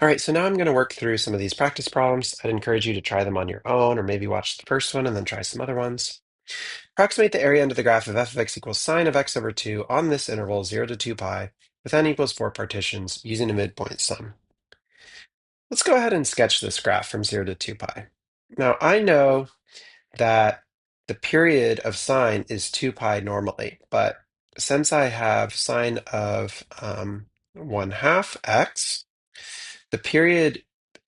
All right, so now I'm going to work through some of these practice problems. I'd encourage you to try them on your own, or maybe watch the first one and then try some other ones. Approximate the area under the graph of f of x equals sine of x over 2 on this interval 0 to 2 pi with n equals 4 partitions using a midpoint sum. Let's go ahead and sketch this graph from 0 to 2 pi. Now, I know that the period of sine is 2 pi normally, but since I have sine of 1 half x, the period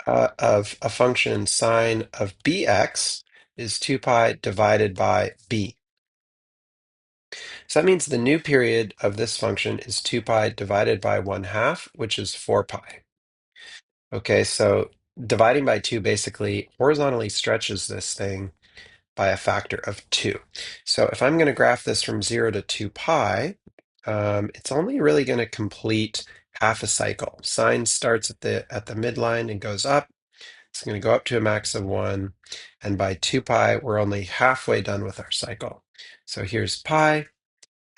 of a function sine of bx is 2 pi divided by b. So that means the new period of this function is 2 pi divided by 1 half, which is 4 pi. Okay, so dividing by 2 basically horizontally stretches this thing by a factor of 2. So if I'm going to graph this from 0 to 2 pi, it's only really going to complete half a cycle. Sine starts at the midline and goes up. It's going to go up to a max of 1. And by 2 pi, we're only halfway done with our cycle. So here's pi,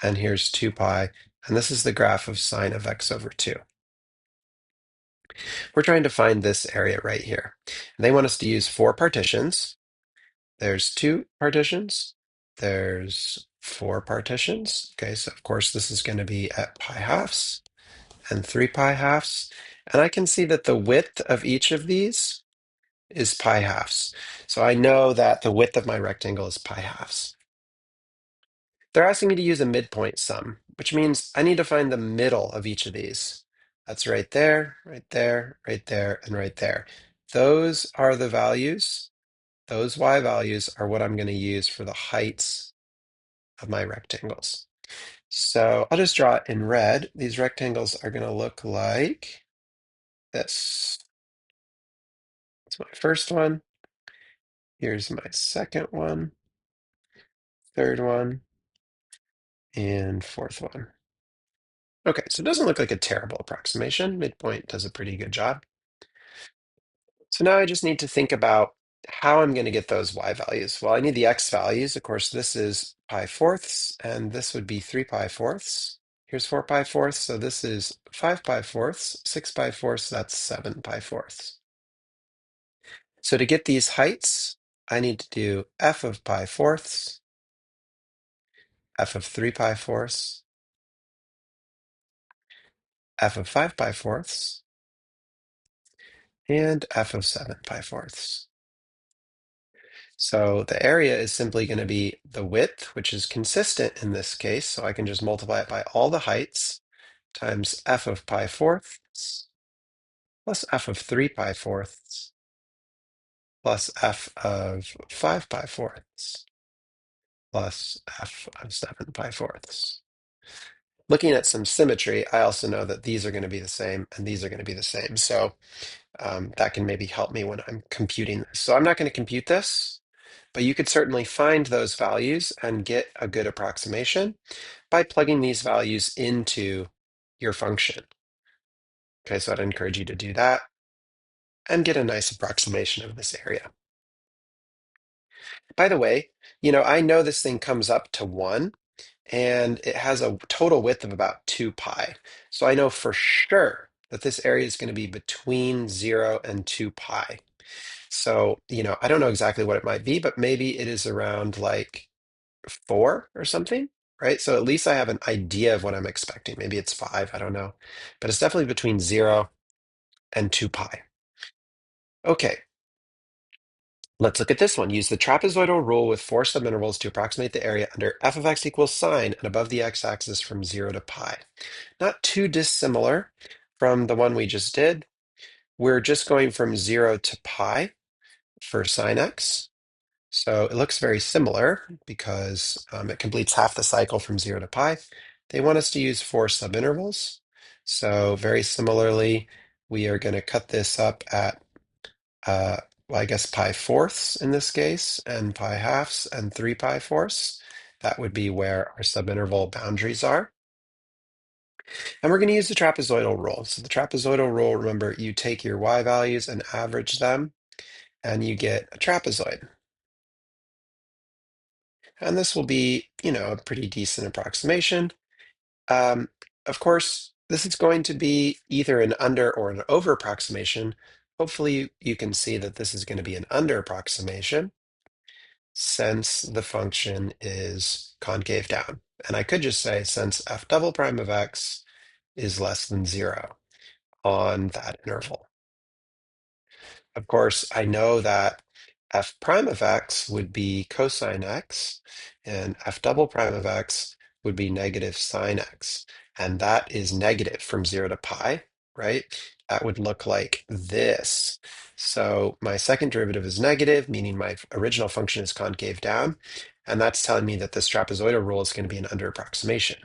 and here's 2 pi. And this is the graph of sine of x over 2. We're trying to find this area right here. And they want us to use 4 partitions. There's 2 partitions. There's 4 partitions. Okay, so of course this is going to be at pi halves and 3 pi halves. And I can see that the width of each of these is pi halves. So I know that the width of my rectangle is pi halves. They're asking me to use a midpoint sum, which means I need to find the middle of each of these. That's right there, right there, right there, and right there. Those are the values. Those y values are what I'm going to use for the heights of my rectangles. So I'll just draw it in red. These rectangles are going to look like this. That's my first one. Here's my second one, third one, and fourth one. Okay, so it doesn't look like a terrible approximation. Midpoint does a pretty good job. So now I just need to think about how I'm going to get those y values. Well, I need the x values. Of course, this is pi fourths, and this would be 3 pi fourths. Here's 4 pi fourths, so this is 5 pi fourths, 6 pi fourths, that's 7 pi fourths. So to get these heights, I need to do f of pi fourths, f of 3 pi fourths, f of 5 pi fourths, and f of 7 pi fourths. So the area is simply going to be the width, which is consistent in this case. So I can just multiply it by all the heights times f of pi fourths plus f of 3 pi fourths plus f of 5 pi fourths plus f of 7 pi fourths. Looking at some symmetry, I also know that these are going to be the same and these are going to be the same. So that can maybe help me when I'm computing this. So I'm not going to compute this, but you could certainly find those values and get a good approximation by plugging these values into your function. Okay, so I'd encourage you to do that and get a nice approximation of this area. By the way, I know this thing comes up to 1, and it has a total width of about 2 pi. So I know for sure that this area is going to be between 0 and 2 pi. So, I don't know exactly what it might be, but maybe it is around like 4 or something, right? So at least I have an idea of what I'm expecting. Maybe it's 5, I don't know. But it's definitely between 0 and 2 pi. Okay, let's look at this one. Use the trapezoidal rule with 4 subintervals to approximate the area under f of x equals sine and above the x-axis from 0 to pi. Not too dissimilar from the one we just did. We're just going from 0 to pi for sine x. So it looks very similar because it completes half the cycle from 0 to pi. They want us to use 4 subintervals. So very similarly, we are going to cut this up at, well, I guess pi fourths in this case, and pi halves and 3 pi fourths. That would be where our subinterval boundaries are. And we're going to use the trapezoidal rule. So the trapezoidal rule, remember, you take your y values and average them, and you get a trapezoid. And this will be, a pretty decent approximation. Of course, This is going to be either an under or an over approximation. Hopefully you can see that this is going to be an under approximation since the function is concave down. And I could just say since f double prime of x is less than 0 on that interval. Of course, I know that f prime of x would be cosine x, and f double prime of x would be negative sine x. And that is negative from 0 to pi, right? That would look like this. So my second derivative is negative, meaning my original function is concave down. And that's telling me that this trapezoidal rule is going to be an under approximation.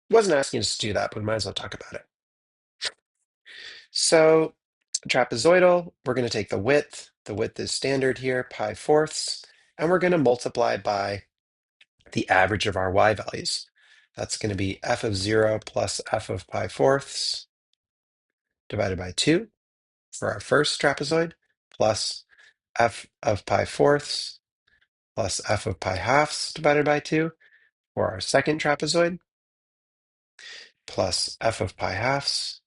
Wasn't asking us to do that, but we might as well talk about it. So trapezoidal, we're going to take the width. The width is standard here, pi fourths, and we're going to multiply by the average of our y values. That's going to be f of 0 plus f of pi fourths divided by 2 for our first trapezoid, plus f of pi fourths plus f of pi halves divided by 2 for our second trapezoid, plus f of pi halves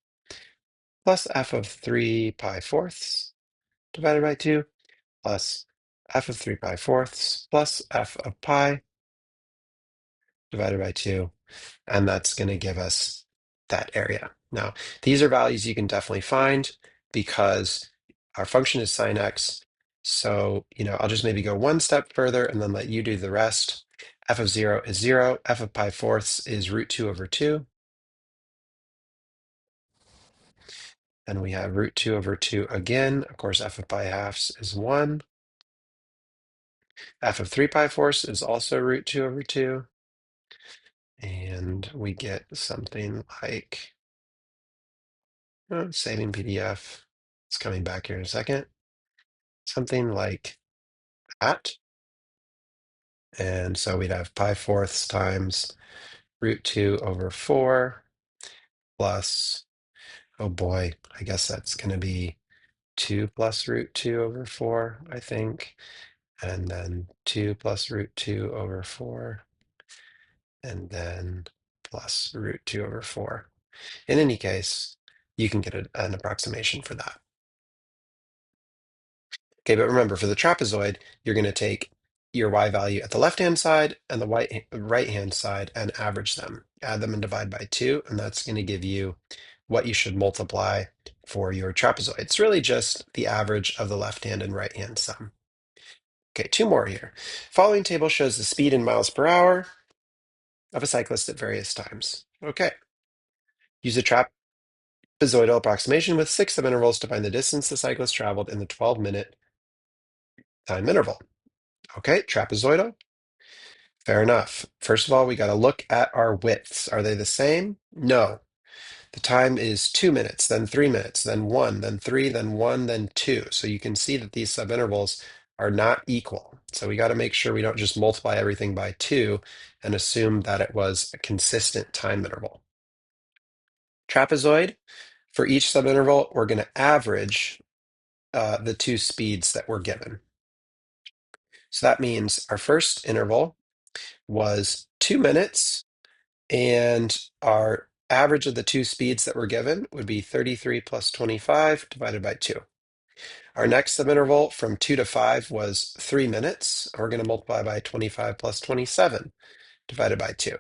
plus f of 3 pi fourths divided by 2 plus f of 3 pi fourths plus f of pi divided by 2. And that's going to give us that area. Now, these are values you can definitely find because our function is sine x. So, I'll just maybe go one step further and then let you do the rest. F of 0 is 0. F of pi fourths is root 2 over 2. And we have root 2 over 2 again. Of course, f of pi halves is 1. F of 3 pi fourths is also root 2 over 2. And we get something like, saving PDF. It's coming back here in a second. Something like that. And so we'd have pi fourths times root 2 over 4 plus, oh boy, I guess that's going to be 2 plus root 2 over 4, I think. And then 2 plus root 2 over 4. And then plus root 2 over 4. In any case, you can get an approximation for that. Okay, but remember, for the trapezoid, you're going to take your y value at the left-hand side and the right-hand side and average them. Add them and divide by 2, and that's going to give you what you should multiply for your trapezoid. It's really just the average of the left-hand and right-hand sum. Okay, 2 more here. Following table shows the speed in miles per hour of a cyclist at various times. Okay. Use a trapezoidal approximation with 6 subintervals to find the distance the cyclist traveled in the 12-minute time interval. Okay, trapezoidal. Fair enough. First of all, we got to look at our widths. Are they the same? No. The time is 2 minutes, then 3 minutes, then 1, then 3, then 1, then 2. So you can see that these subintervals are not equal. So we got to make sure we don't just multiply everything by 2 and assume that it was a consistent time interval. Trapezoid, for each subinterval, we're going to average the 2 speeds that we're given. So that means our first interval was 2 minutes, and our average of the 2 speeds that were given would be 33 plus 25 divided by 2. Our next subinterval from 2 to 5 was 3 minutes. We're going to multiply by 25 plus 27 divided by 2.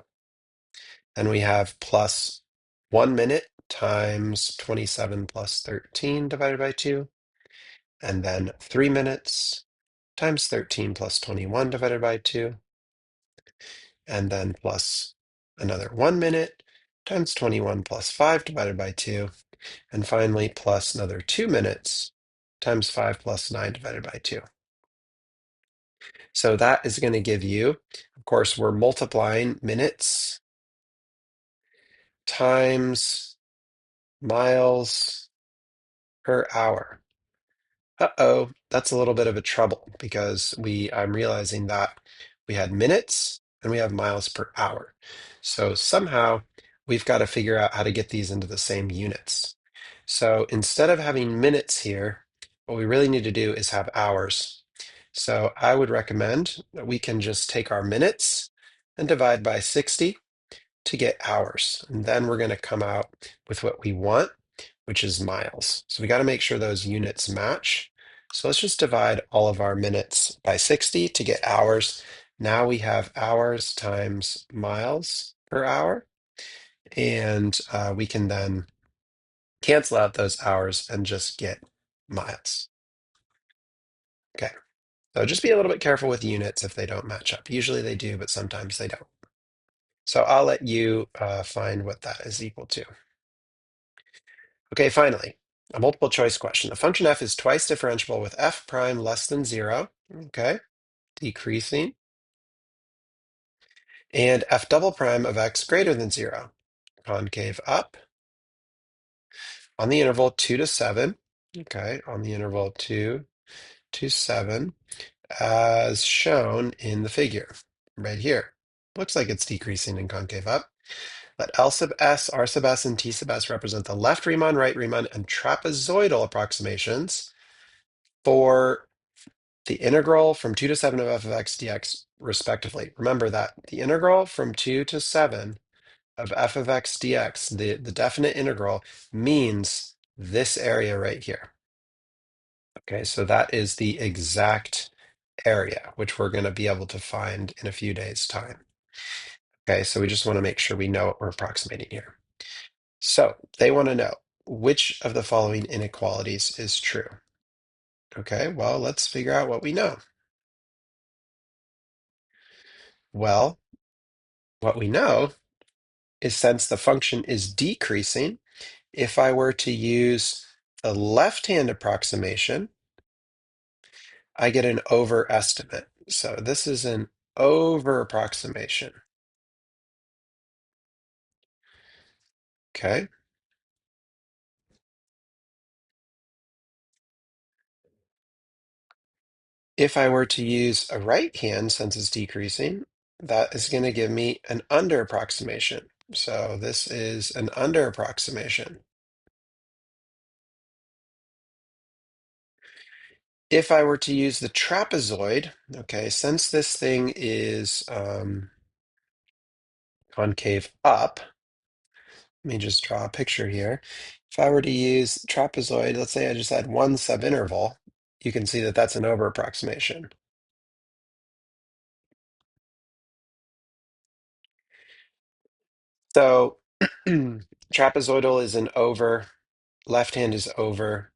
And we have plus 1 minute times 27 plus 13 divided by 2. And then 3 minutes times 13 plus 21 divided by 2. And then plus another 1 minute times 21 plus 5 divided by 2. And finally, plus another 2 minutes times 5 plus 9 divided by 2. So that is going to give you, of course, we're multiplying minutes times miles per hour. Uh-oh, that's a little bit of a trouble because I'm realizing that we had minutes and we have miles per hour. So somehow we've got to figure out how to get these into the same units. So instead of having minutes here, what we really need to do is have hours. So I would recommend that we can just take our minutes and divide by 60. to get hours. And then we're going to come out with what we want, which is miles. So we got to make sure those units match. So let's just divide all of our minutes by 60 to get hours. Now we have hours times miles per hour. And we can then cancel out those hours and just get miles. Okay, so just be a little bit careful with units if they don't match up. Usually they do, but sometimes they don't. So I'll let you find what that is equal to. Okay, finally, a multiple choice question. The function f is twice differentiable with f prime less than 0, okay, decreasing, and f double prime of x greater than 0, concave up, on the interval 2 to 7, okay, on the interval 2 to 7, as shown in the figure right here. Looks like it's decreasing in concave up. Let L sub s, R sub s, and T sub s represent the left Riemann, right Riemann, and trapezoidal approximations for the integral from 2 to 7 of f of x dx, respectively. Remember that the integral from 2 to 7 of f of x dx, the definite integral, means this area right here. Okay, so that is the exact area, which we're going to be able to find in a few days' time. Okay, so we just want to make sure we know what we're approximating here. So they want to know which of the following inequalities is true. Okay, well, let's figure out what we know. Well, what we know is since the function is decreasing, if I were to use the left-hand approximation, I get an overestimate. So this is an over approximation. Okay. If I were to use a right hand, since it's decreasing, that is going to give me an under approximation. So this is an under approximation. If I were to use the trapezoid, okay, since this thing is concave up, let me just draw a picture here. If I were to use trapezoid, let's say I just had one subinterval, you can see that that's an over approximation. So trapezoidal is an over, left hand is over,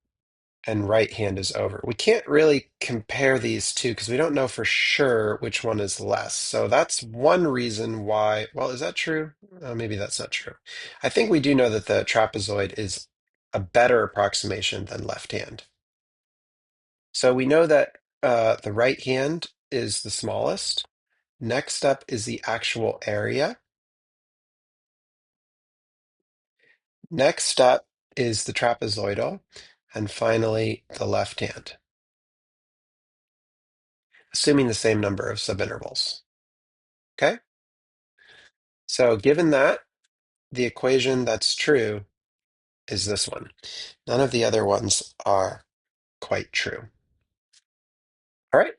and right hand is over. We can't really compare these two because we don't know for sure which one is less. So that's one reason why, well, is that true? Maybe that's not true. I think we do know that the trapezoid is a better approximation than left hand. So we know that the right hand is the smallest. Next up is the actual area. Next up is the trapezoidal. And finally, the left hand, assuming the same number of subintervals. Okay? So given that, the equation that's true is this one. None of the other ones are quite true. All right.